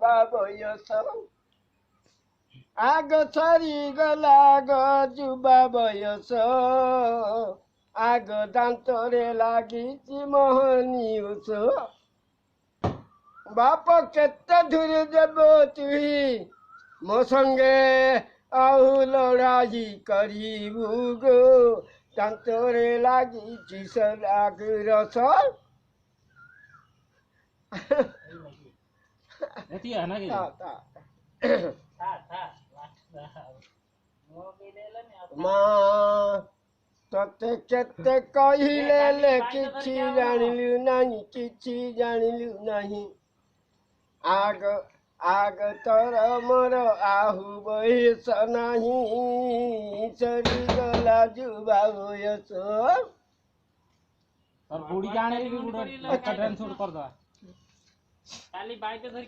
जुबा बयस आग सरी गला ग जुबा बयस आग दांतरे लागिची मोहनी उस बाप केते धुरी देव तुही मो संगे आहु लड़ाई करिबु गो दांतरे लागिची सलाग रस है ना कि माँ तते केते कहिले किछि जानिलु नहीं किछि जानिलु नहीं आग आग तर मोर आहु बयस नहीं सरी गला जुबा बयस और बूढ़ी जाने भी बूढ़ा ट्रांसफर कर दो खाली बाइक